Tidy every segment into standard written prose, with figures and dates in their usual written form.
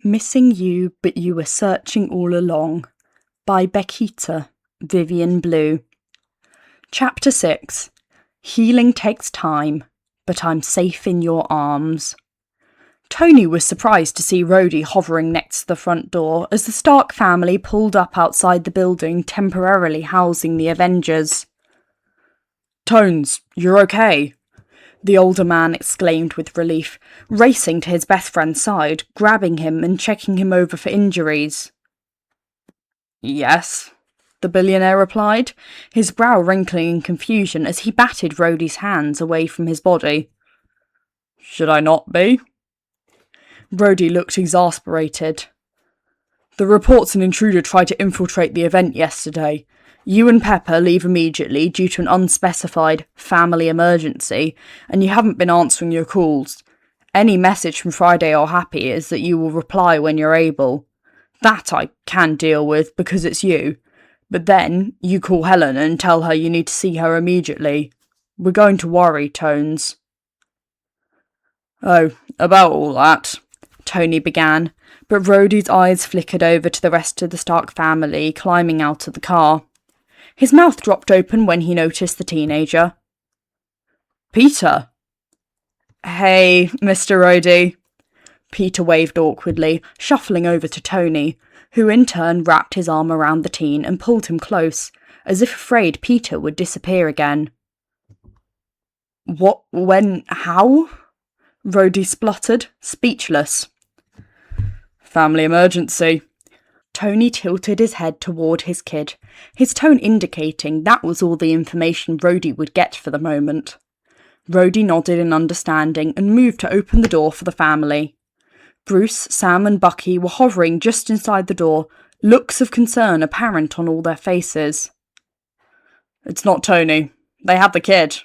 Missing You, But You Were Searching All Along by Beckita, VivienneBlue. Chapter 6. Healing Takes Time, But I'm Safe in Your Arms. Tony was surprised to see Rhodey hovering next to the front door as the Stark family pulled up outside the building temporarily housing the Avengers. "Tones, you're okay?" the older man exclaimed with relief, racing to his best friend's side, grabbing him and checking him over for injuries. "Yes," the billionaire replied, his brow wrinkling in confusion as he batted Rhodey's hands away from his body. "Should I not be?" Rhodey looked exasperated. "The reports an intruder tried to infiltrate the event yesterday. You and Pepper leave immediately due to an unspecified family emergency, and you haven't been answering your calls. Any message from Friday or Happy is that you will reply when you're able. That I can deal with because it's you. But then you call Helen and tell her you need to see her immediately. We're going to worry, Tones." "Oh, about all that," Tony began, but Rhodey's eyes flickered over to the rest of the Stark family climbing out of the car. His mouth dropped open when he noticed the teenager. "Peter!" "Hey, Mr. Rhodey." Peter waved awkwardly, shuffling over to Tony, who in turn wrapped his arm around the teen and pulled him close, as if afraid Peter would disappear again. "What, when, how?" Rhodey spluttered, speechless. "Family emergency." Tony tilted his head toward his kid, his tone indicating that was all the information Rhodey would get for the moment. Rhodey nodded in understanding and moved to open the door for the family. Bruce, Sam and Bucky were hovering just inside the door, looks of concern apparent on all their faces. "It's not Tony. They have the kid,"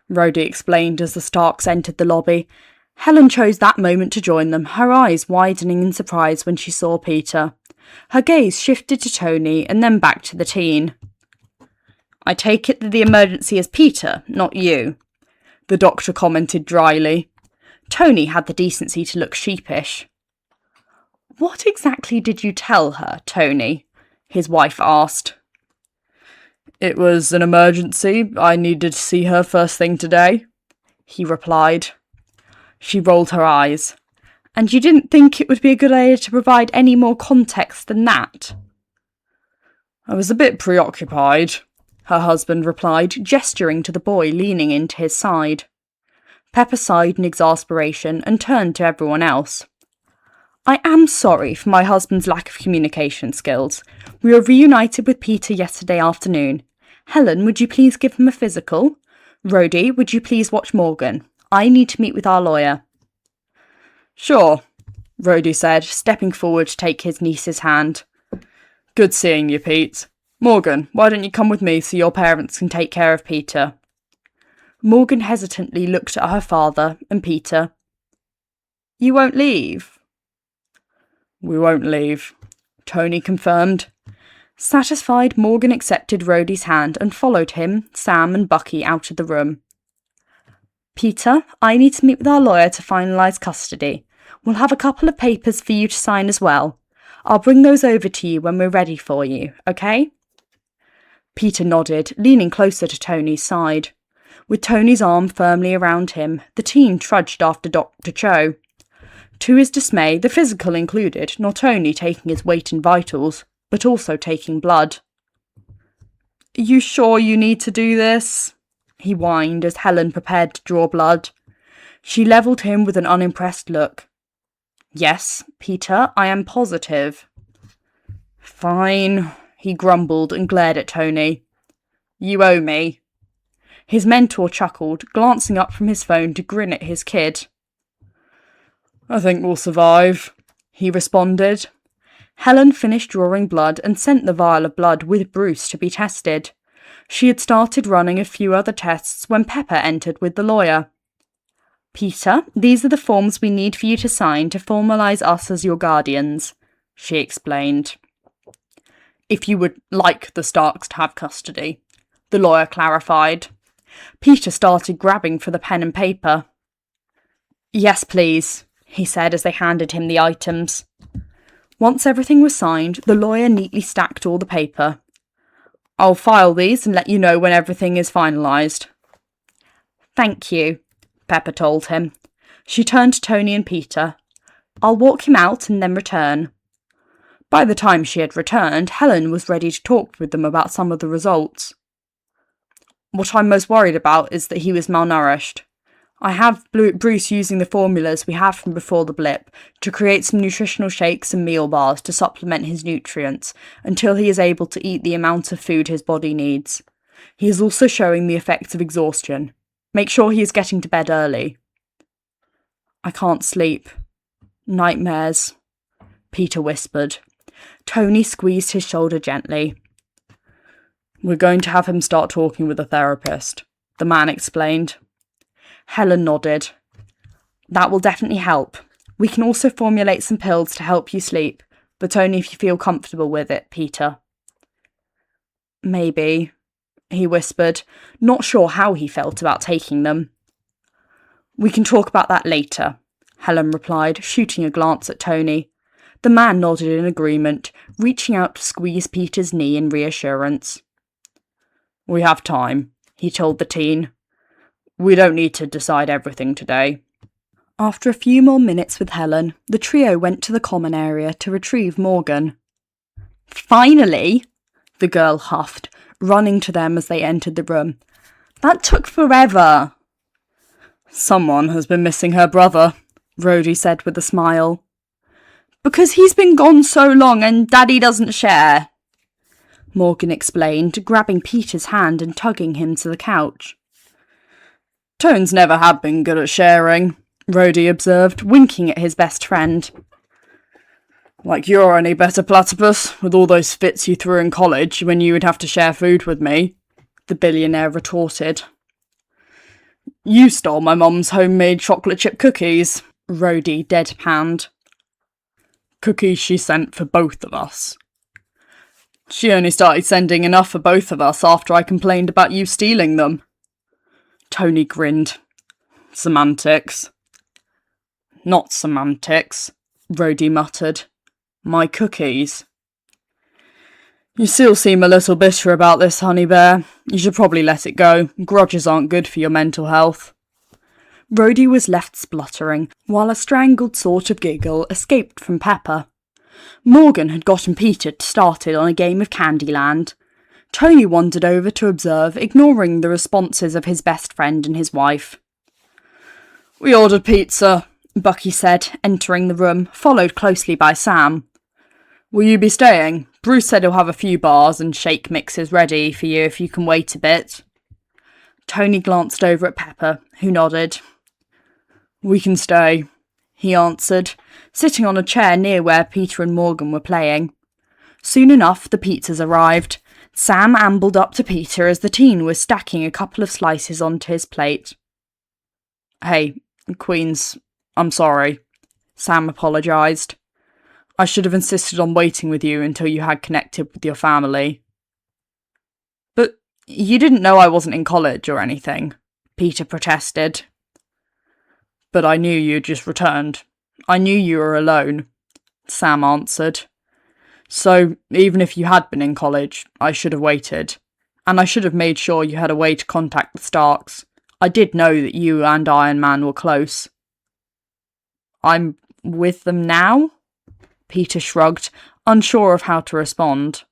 Rhodey explained as the Starks entered the lobby. Helen chose that moment to join them, her eyes widening in surprise when she saw Peter. Her gaze shifted to Tony and then back to the teen. "I take it that the emergency is Peter, not you," the doctor commented dryly. Tony had the decency to look sheepish. "What exactly did you tell her, Tony?" his wife asked. "It was an emergency. I needed to see her first thing today," he replied. She rolled her eyes. "And you didn't think it would be a good idea to provide any more context than that?" "I was a bit preoccupied," her husband replied, gesturing to the boy leaning into his side. Pepper sighed in exasperation and turned to everyone else. "I am sorry for my husband's lack of communication skills. We were reunited with Peter yesterday afternoon. Helen, would you please give him a physical? Rhodey, would you please watch Morgan? I need to meet with our lawyer." "Sure," Rhodey said, stepping forward to take his niece's hand. "Good seeing you, Pete. Morgan, why don't you come with me so your parents can take care of Peter?" Morgan hesitantly looked at her father and Peter. "You won't leave?" "We won't leave," Tony confirmed. Satisfied, Morgan accepted Rhodey's hand and followed him, Sam and Bucky out of the room. "Peter, I need to meet with our lawyer to finalise custody. We'll have a couple of papers for you to sign as well. I'll bring those over to you when we're ready for you, okay?" Peter nodded, leaning closer to Tony's side. With Tony's arm firmly around him, the teen trudged after Dr. Cho. To his dismay, the physical included not only taking his weight and vitals, but also taking blood. "You sure you need to do this?" he whined as Helen prepared to draw blood. She levelled him with an unimpressed look. "Yes, Peter, I am positive." "Fine," he grumbled and glared at Tony. "You owe me." His mentor chuckled, glancing up from his phone to grin at his kid. "I think we'll survive," he responded. Helen finished drawing blood and sent the vial of blood with Bruce to be tested. She had started running a few other tests when Pepper entered with the lawyer. "Peter, these are the forms we need for you to sign to formalise us as your guardians," she explained. "If you would like the Starks to have custody," the lawyer clarified. Peter started grabbing for the pen and paper. "Yes, please," he said as they handed him the items. Once everything was signed, the lawyer neatly stacked all the paper. I'll file these and let you know when everything is finalised. Thank you, Pepper told him. She turned to Tony and Peter. I'll walk him out and then return. By the time she had returned, Helen was ready to talk with them about some of the results. What I'm most worried about is that he was malnourished. I have Bruce using the formulas we had from before the blip to create some nutritional shakes and meal bars to supplement his nutrients until he is able to eat the amount of food his body needs. He is also showing the effects of exhaustion. Make sure he is getting to bed early. I can't sleep. Nightmares, Peter whispered. Tony squeezed his shoulder gently. We're going to have him start talking with a therapist, the man explained. Helen nodded. That will definitely help. We can also formulate some pills to help you sleep, but only if you feel comfortable with it, Peter. Maybe, he whispered, not sure how he felt about taking them. We can talk about that later, Helen replied, shooting a glance at Tony. The man nodded in agreement, reaching out to squeeze Peter's knee in reassurance. We have time, he told the teen. We don't need to decide everything today. After a few more minutes with Helen, the trio went to the common area to retrieve Morgan. Finally, the girl huffed, running to them as they entered the room. That took forever. Someone has been missing her brother, Rhodey said with a smile. Because he's been gone so long and Daddy doesn't share, Morgan explained, grabbing Peter's hand and tugging him to the couch. Tones never have been good at sharing, Rhodey observed, winking at his best friend. Like you're any better, Platypus, with all those fits you threw in college when you would have to share food with me, the billionaire retorted. You stole my mum's homemade chocolate chip cookies, Rhodey deadpanned. Cookies she sent for both of us. She only started sending enough for both of us after I complained about you stealing them. Tony grinned. Semantics. Not semantics, Rhodey muttered. My cookies. You still seem a little bitter about this, honey bear. You should probably let it go. Grudges aren't good for your mental health. Rhodey was left spluttering, while a strangled sort of giggle escaped from Pepper. Morgan had gotten Peter started on a game of Candyland. Tony wandered over to observe, ignoring the responses of his best friend and his wife. We ordered pizza, Bucky said, entering the room, followed closely by Sam. Will you be staying? Bruce said he'll have a few bars and shake mixes ready for you if you can wait a bit. Tony glanced over at Pepper, who nodded. We can stay, he answered, sitting on a chair near where Peter and Morgan were playing. Soon enough, the pizzas arrived. Sam ambled up to Peter as the teen was stacking a couple of slices onto his plate. Hey, Queens, I'm sorry, Sam apologised. I should have insisted on waiting with you until you had connected with your family. But you didn't know I wasn't in college or anything, Peter protested. But I knew you'd just returned. I knew you were alone, Sam answered. So, even if you had been in college, I should have waited. And I should have made sure you had a way to contact the Starks. I did know that you and Iron Man were close. I'm with them now? Peter shrugged, unsure of how to respond.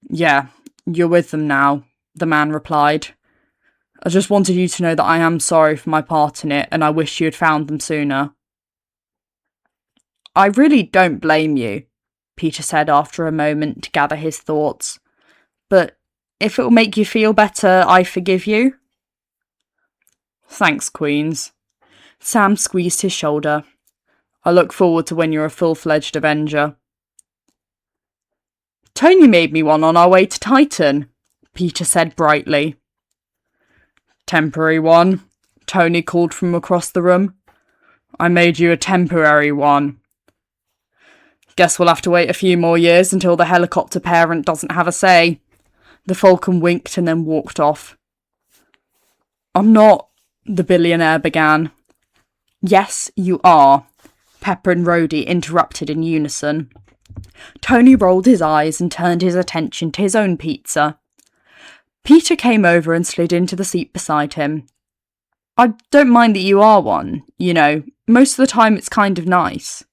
Yeah, you're with them now, the man replied. I just wanted you to know that I am sorry for my part in it, and I wish you had found them sooner. I really don't blame you, Peter said after a moment to gather his thoughts. But if it will make you feel better, I forgive you. Thanks, Queens. Sam squeezed his shoulder. I look forward to when you're a full-fledged Avenger. Tony made me one on our way to Titan, Peter said brightly. Temporary one, Tony called from across the room. I made you a temporary one. Guess we'll have to wait a few more years until the helicopter parent doesn't have a say. The Falcon winked and then walked off. I'm not, the billionaire began. Yes, you are, Pepper and Rhodey interrupted in unison. Tony rolled his eyes and turned his attention to his own pizza. Peter came over and slid into the seat beside him. I don't mind that you are one, you know. Most of the time it's kind of nice.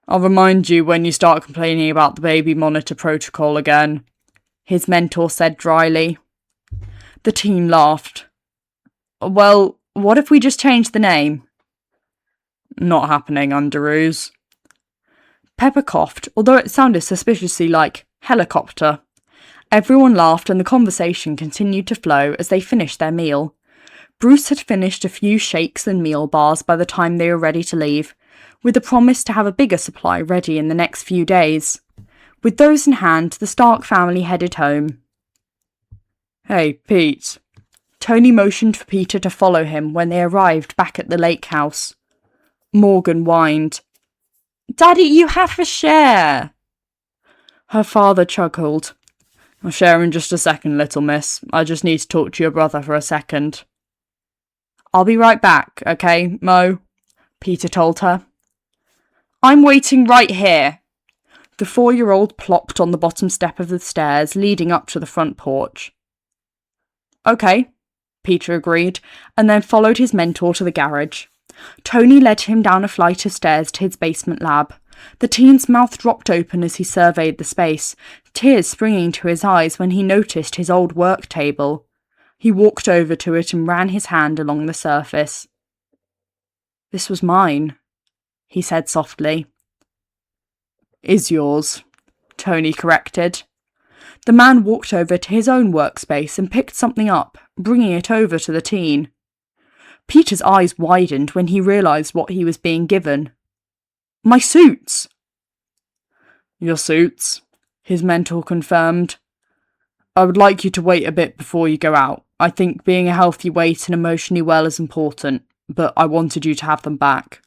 I'll remind you when you start complaining about the baby monitor protocol again, his mentor said dryly. The teen laughed. Well, what if we just change the name? Not happening, Underoos. Pepper coughed, although it sounded suspiciously like helicopter. Everyone laughed and the conversation continued to flow as they finished their meal. Bruce had finished a few shakes and meal bars by the time they were ready to leave, with the promise to have a bigger supply ready in the next few days. With those in hand, the Stark family headed home. Hey, Pete. Tony motioned for Peter to follow him when they arrived back at the lake house. Morgan whined. Daddy, you have a share. Her father chuckled. I'll share in just a second, little miss. I just need to talk to your brother for a second. I'll be right back, okay, Mo? Peter told her. I'm waiting right here. The 4-year-old plopped on the bottom step of the stairs leading up to the front porch. Okay, Peter agreed, and then followed his mentor to the garage. Tony led him down a flight of stairs to his basement lab. The teen's mouth dropped open as he surveyed the space, tears springing to his eyes when he noticed his old work table. He walked over to it and ran his hand along the surface. This was mine, he said softly. Is yours, Tony corrected. The man walked over to his own workspace and picked something up, bringing it over to the teen. Peter's eyes widened when he realised what he was being given. My suits! Your suits, his mentor confirmed. I would like you to wait a bit before you go out. I think being a healthy weight and emotionally well is important, but I wanted you to have them back.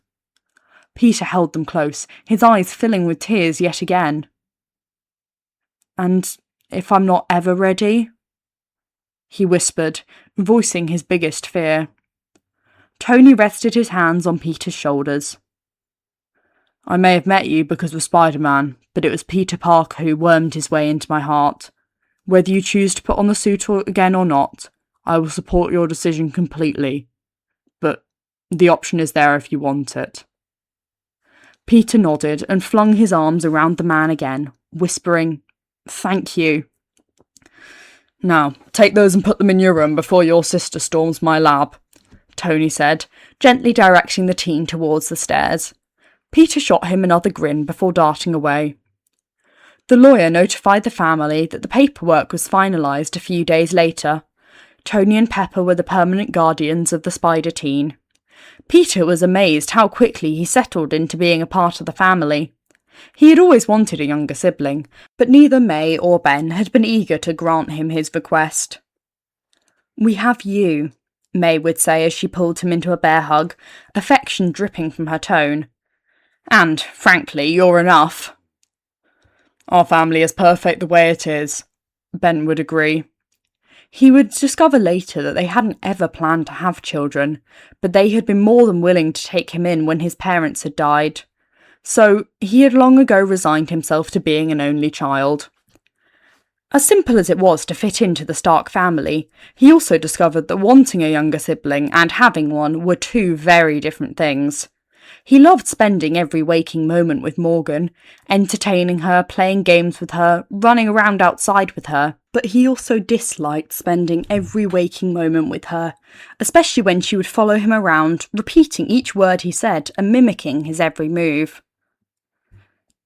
Peter held them close, his eyes filling with tears yet again. And if I'm not ever ready? He whispered, voicing his biggest fear. Tony rested his hands on Peter's shoulders. I may have met you because of Spider-Man, but it was Peter Parker who wormed his way into my heart. Whether you choose to put on the suit again or not, I will support your decision completely. But the option is there if you want it. Peter nodded and flung his arms around the man again, whispering, Thank you. Now, take those and put them in your room before your sister storms my lab, Tony said, gently directing the teen towards the stairs. Peter shot him another grin before darting away. The lawyer notified the family that the paperwork was finalised a few days later. Tony and Pepper were the permanent guardians of the spider teen. Peter was amazed how quickly he settled into being a part of the family. He had always wanted a younger sibling, but neither May or Ben had been eager to grant him his request. We have you, May would say as she pulled him into a bear hug, affection dripping from her tone. And, frankly, you're enough. Our family is perfect the way it is, Ben would agree. He would discover later that they hadn't ever planned to have children, but they had been more than willing to take him in when his parents had died. So, he had long ago resigned himself to being an only child. As simple as it was to fit into the Stark family, he also discovered that wanting a younger sibling and having one were two very different things. He loved spending every waking moment with Morgan, entertaining her, playing games with her, running around outside with her, but he also disliked spending every waking moment with her, especially when she would follow him around, repeating each word he said and mimicking his every move.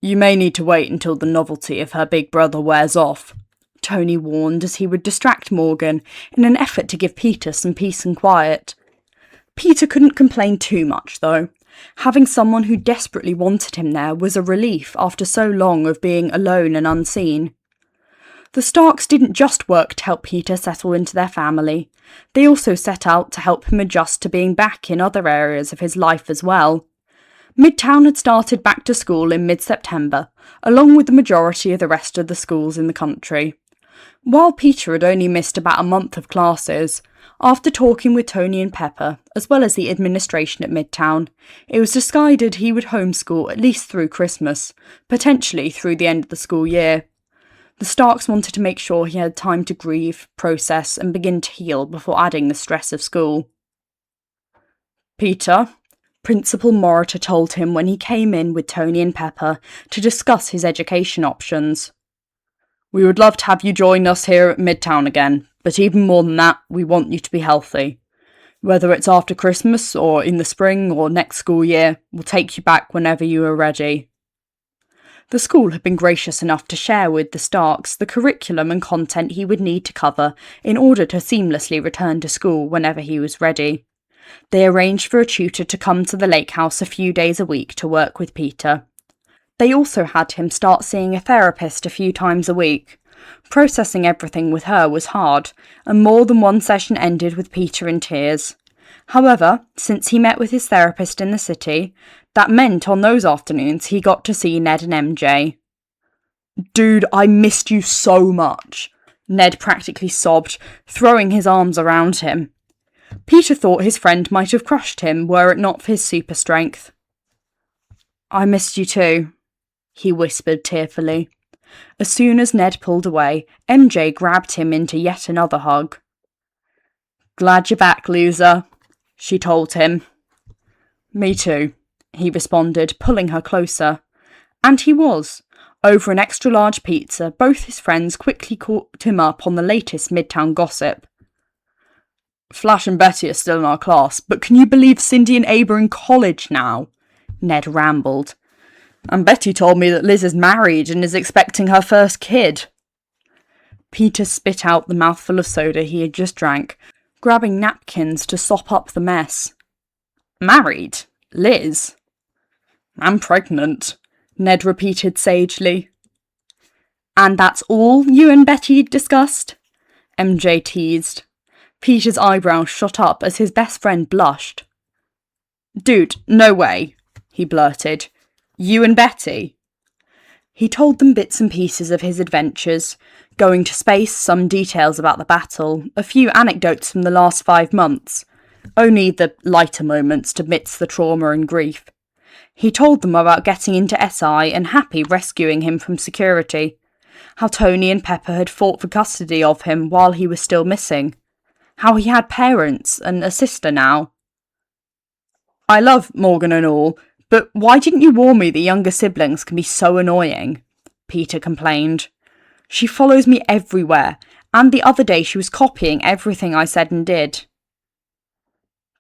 You may need to wait until the novelty of her big brother wears off, Tony warned as he would distract Morgan in an effort to give Peter some peace and quiet. Peter couldn't complain too much, though. Having someone who desperately wanted him there was a relief after so long of being alone and unseen. The Starks didn't just work to help Peter settle into their family. They also set out to help him adjust to being back in other areas of his life as well. Midtown had started back to school in mid-September, along with the majority of the rest of the schools in the country. While Peter had only missed about a month of classes, After talking with Tony and Pepper, as well as the administration at Midtown, it was decided he would homeschool at least through Christmas, potentially through the end of the school year. The Starks wanted to make sure he had time to grieve, process, and begin to heal before adding the stress of school. Peter, Principal Moroter told him when he came in with Tony and Pepper to discuss his education options. We would love to have you join us here at Midtown again, but even more than that, we want you to be healthy. Whether it's after Christmas or in the spring or next school year, we'll take you back whenever you are ready. The school had been gracious enough to share with the Starks the curriculum and content he would need to cover in order to seamlessly return to school whenever he was ready. They arranged for a tutor to come to the lake house a few days a week to work with Peter. They also had him start seeing a therapist a few times a week. Processing everything with her was hard, and more than one session ended with Peter in tears. However, since he met with his therapist in the city, that meant on those afternoons he got to see Ned and MJ. Dude, I missed you so much, Ned practically sobbed, throwing his arms around him. Peter thought his friend might have crushed him were it not for his super strength. I missed you too, he whispered tearfully. As soon as Ned pulled away, MJ grabbed him into yet another hug. Glad you're back, loser, she told him. Me too, he responded, pulling her closer. And he was. Over an extra-large pizza, both his friends quickly caught him up on the latest Midtown gossip. Flash and Betty are still in our class, but can you believe Cindy and Abe are in college now? Ned rambled. And Betty told me that Liz is married and is expecting her first kid. Peter spit out the mouthful of soda he had just drank, grabbing napkins to sop up the mess. Married? Liz? I'm pregnant, Ned repeated sagely. And that's all you and Betty discussed? MJ teased. Peter's eyebrows shot up as his best friend blushed. Dude, no way, he blurted. You and Betty? He told them bits and pieces of his adventures, going to space, some details about the battle, a few anecdotes from the last 5 months, only the lighter moments amidst the trauma and grief. He told them about getting into SI and Happy rescuing him from security, how Tony and Pepper had fought for custody of him while he was still missing, how he had parents and a sister now. I love Morgan and all, but why didn't you warn me that younger siblings can be so annoying? Peter complained. She follows me everywhere, and the other day she was copying everything I said and did.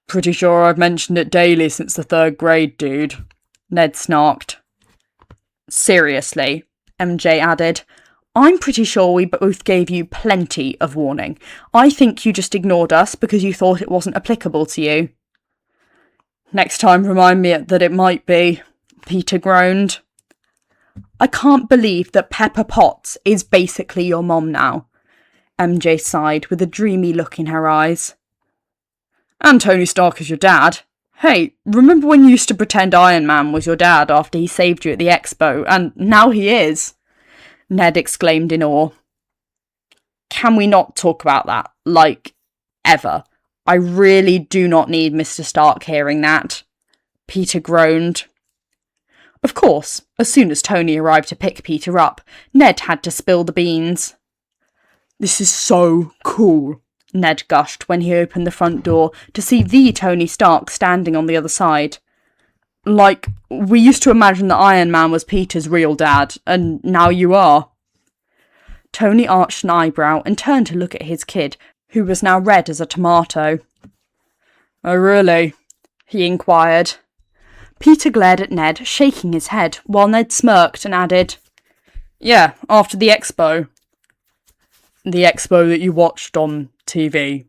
Pretty sure I've mentioned it daily since the 3rd grade, dude, Ned snarked. Seriously, MJ added. I'm pretty sure we both gave you plenty of warning. I think you just ignored us because you thought it wasn't applicable to you. Next time remind me that it might be, Peter groaned. I can't believe that Pepper Potts is basically your mom now, MJ sighed with a dreamy look in her eyes. And Tony Stark is your dad. Hey, remember when you used to pretend Iron Man was your dad after he saved you at the expo, and now he is? Ned exclaimed in awe. Can we not talk about that? Like, ever? I really do not need Mr. Stark hearing that. Peter groaned. Of course, as soon as Tony arrived to pick Peter up, Ned had to spill the beans. This is so cool, Ned gushed when he opened the front door to see the Tony Stark standing on the other side. Like, we used to imagine that Iron Man was Peter's real dad, and now you are. Tony arched an eyebrow and turned to look at his kid, who was now red as a tomato. Oh, really? He inquired. Peter glared at Ned, shaking his head, while Ned smirked and added, Yeah, after the expo. The expo that you watched on TV?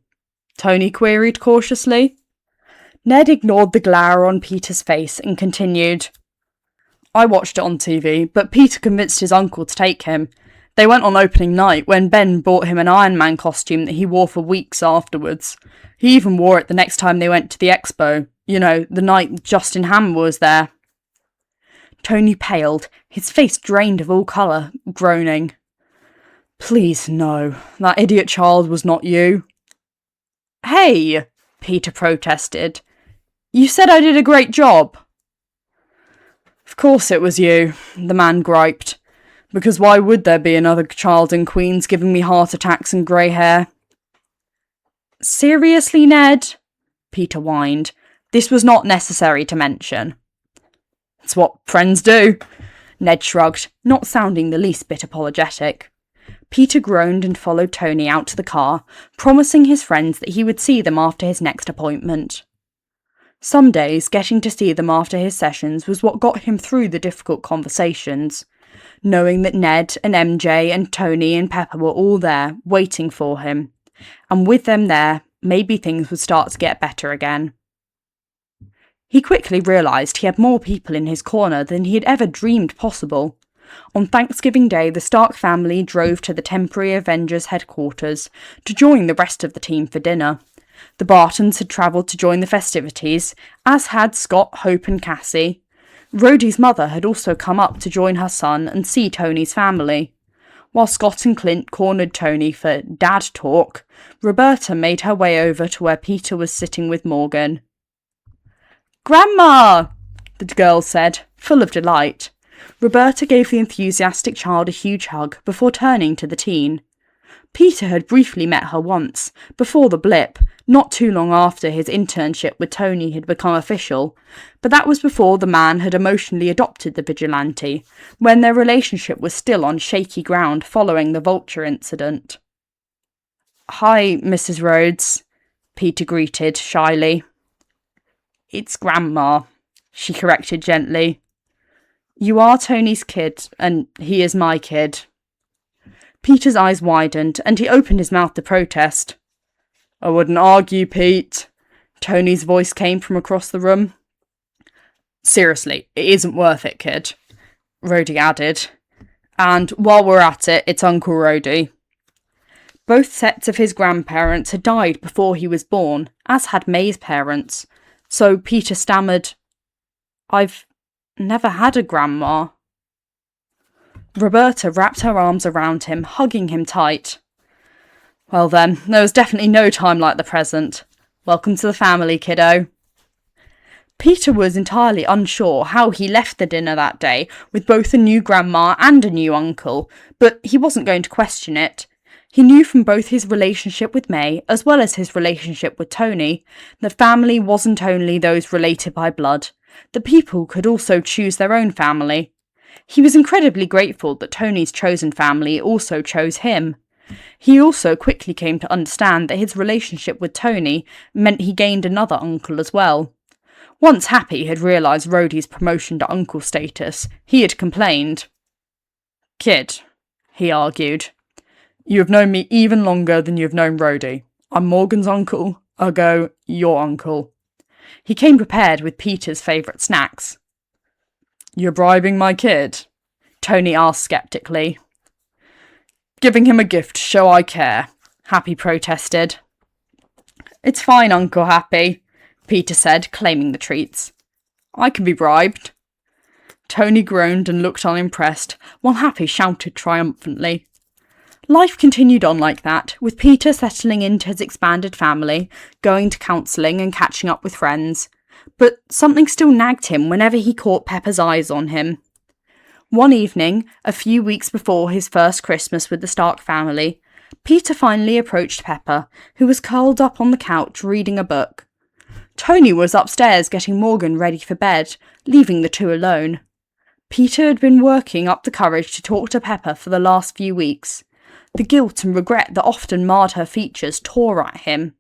Tony queried cautiously. Ned ignored the glare on Peter's face and continued. I watched it on TV, but Peter convinced his uncle to take him. They went on opening night when Ben bought him an Iron Man costume that he wore for weeks afterwards. He even wore it the next time they went to the expo. You know, the night Justin Ham was there. Tony paled, his face drained of all colour, groaning. Please, no. That idiot child was not you. Hey, Peter protested. You said I did a great job. Of course it was you, the man griped. Because why would there be another child in Queens giving me heart attacks and grey hair? Seriously, Ned? Peter whined. This was not necessary to mention. It's what friends do, Ned shrugged, not sounding the least bit apologetic. Peter groaned and followed Tony out to the car, promising his friends that he would see them after his next appointment. Some days, getting to see them after his sessions was what got him through the difficult conversations, knowing that Ned and MJ and Tony and Pepper were all there, waiting for him, and with them there, maybe things would start to get better again. He quickly realised he had more people in his corner than he had ever dreamed possible. On Thanksgiving Day, the Stark family drove to the temporary Avengers headquarters to join the rest of the team for dinner. The Bartons had travelled to join the festivities, as had Scott, Hope and Cassie. Rhodey's mother had also come up to join her son and see Tony's family. While Scott and Clint cornered Tony for dad talk, Roberta made her way over to where Peter was sitting with Morgan. "Grandma!" the girl said, full of delight. Roberta gave the enthusiastic child a huge hug before turning to the teen. Peter had briefly met her once, before the blip, not too long after his internship with Tony had become official, but that was before the man had emotionally adopted the vigilante, when their relationship was still on shaky ground following the Vulture incident. "Hi, Mrs. Rhodes," Peter greeted shyly. "It's Grandma," she corrected gently. "You are Tony's kid, and he is my kid." Peter's eyes widened, and he opened his mouth to protest. "I wouldn't argue, Pete," Tony's voice came from across the room. "Seriously, it isn't worth it, kid," Rhodey added. "And while we're at it, it's Uncle Rhodey." Both sets of his grandparents had died before he was born, as had May's parents, so Peter stammered, "I've never had a grandma." Roberta wrapped her arms around him, hugging him tight. "Well then, there was definitely no time like the present. Welcome to the family, kiddo." Peter was entirely unsure how he left the dinner that day with both a new grandma and a new uncle, but he wasn't going to question it. He knew from both his relationship with May, as well as his relationship with Tony, that family wasn't only those related by blood, that people could also choose their own family. He was incredibly grateful that Tony's chosen family also chose him. He also quickly came to understand that his relationship with Tony meant he gained another uncle as well. Once Happy had realised Rhodey's promotion to uncle status, he had complained. "Kid," he argued, "you have known me even longer than you have known Rhodey. I'm Morgan's uncle, ergo your uncle." He came prepared with Peter's favourite snacks. "You're bribing my kid?" Tony asked sceptically. "Giving him a gift to show I care," Happy protested. "It's fine, Uncle Happy," Peter said, claiming the treats. "I can be bribed." Tony groaned and looked unimpressed, while Happy shouted triumphantly. Life continued on like that, with Peter settling into his expanded family, going to counselling and catching up with friends. But something still nagged him whenever he caught Pepper's eyes on him. One evening, a few weeks before his first Christmas with the Stark family, Peter finally approached Pepper, who was curled up on the couch reading a book. Tony was upstairs getting Morgan ready for bed, leaving the two alone. Peter had been working up the courage to talk to Pepper for the last few weeks. The guilt and regret that often marred her features tore at him.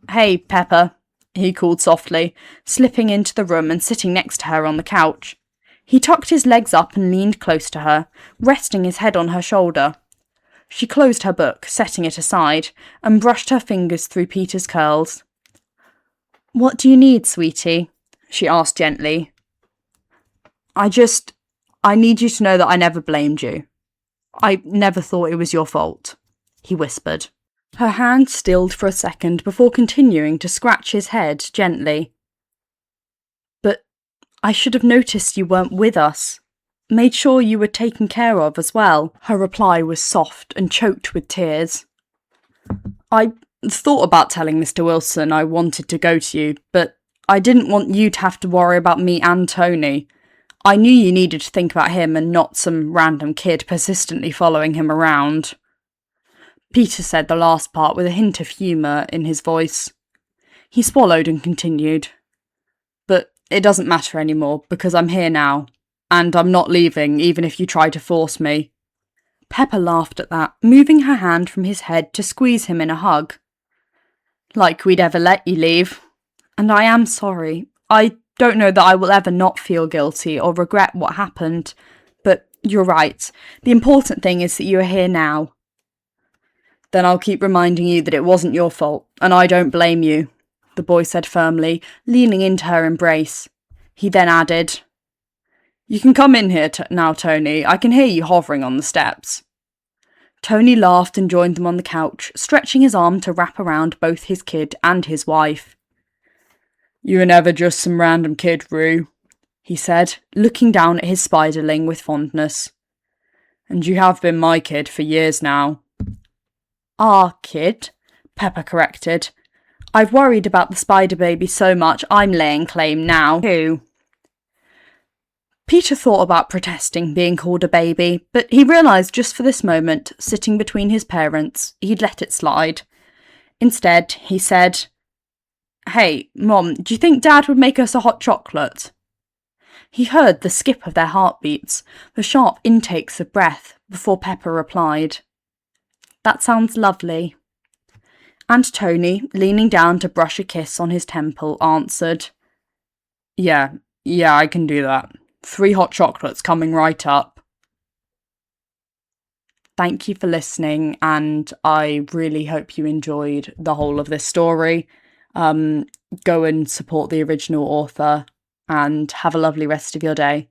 "Hey, Pepper," he called softly, slipping into the room and sitting next to her on the couch. He tucked his legs up and leaned close to her, resting his head on her shoulder. She closed her book, setting it aside, and brushed her fingers through Peter's curls. "What do you need, sweetie?" she asked gently. I need you to know that I never blamed you. I never thought it was your fault," he whispered. Her hand stilled for a second before continuing to scratch his head gently. "But I should have noticed you weren't with us. Made sure you were taken care of as well." Her reply was soft and choked with tears. I thought about telling Mr. Wilson I wanted to go to you, but I didn't want you to have to worry about me and Tony. I knew you needed to think about him and not some random kid persistently following him around. Peter said the last part with a hint of humour in his voice. He swallowed and continued. But it doesn't matter anymore, because I'm here now, and I'm not leaving even if you try to force me. Pepper laughed at that, moving her hand from his head to squeeze him in a hug. Like we'd ever let you leave. And I am sorry. I don't know that I will ever not feel guilty or regret what happened, but you're right. The important thing is that you are here now. Then I'll keep reminding you that it wasn't your fault, and I don't blame you, the boy said firmly, leaning into her embrace. He then added, You can come in here now, Tony. I can hear you hovering on the steps. Tony laughed and joined them on the couch, stretching his arm to wrap around both his kid and his wife. You were never just some random kid, Rue, he said, looking down at his spiderling with fondness. And you have been my kid for years now. Our kid, Pepper corrected. I've worried about the spider baby so much I'm laying claim now, too. Peter thought about protesting being called a baby, but he realised just for this moment, sitting between his parents, he'd let it slide. Instead, he said, Hey, Mom, do you think Dad would make us a hot chocolate? He heard the skip of their heartbeats, the sharp intakes of breath, before Pepper replied. That sounds lovely. And Tony, leaning down to brush a kiss on his temple, answered, Yeah, I can do that. 3 hot chocolates coming right up. Thank you for listening, and I really hope you enjoyed the whole of this story. Go and support the original author, and have a lovely rest of your day.